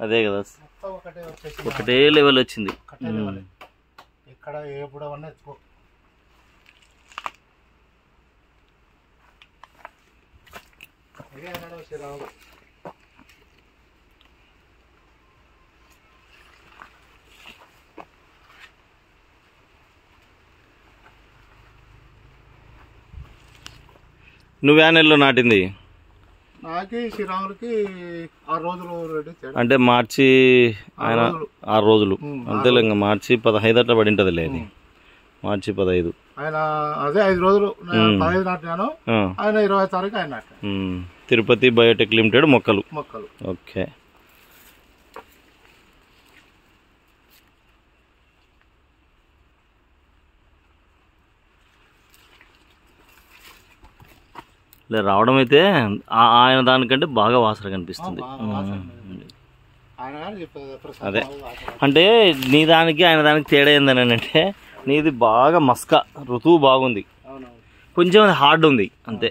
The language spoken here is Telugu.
అదే కదా, ఒకటే లెవెల్ వచ్చింది. ఇక్కడ ఏ బుడవన్నా ఎత్తుకో. నువ్వే నెలలో నాటింది? నాకి శ్రీరాములకి 6 రోజులు రెడీ. అంటే మార్చి ఆయన 6 రోజులు అంతేలే. ఇంకా మార్చి 15 అట్లా పడి ఉంటుందిలే. అది మార్చి 15 ఆయన. అదే 5 రోజులు 15 నాటినాను. ఆయన 20వ తారీఖు ఆయన నాటాను. తిరుపతి బయోటెక్ లిమిటెడ్ మొక్కలు. ఓకే. ఇలా రావడం అయితే ఆయన దానికంటే బాగా వాసన కనిపిస్తుంది. అదే అంటే నీ దానికి ఆయన దానికి తేడా ఏందని అంటే నీది బాగా మస్క ఋతువు బాగుంది, కొంచెం హార్డ్ ఉంది అంతే.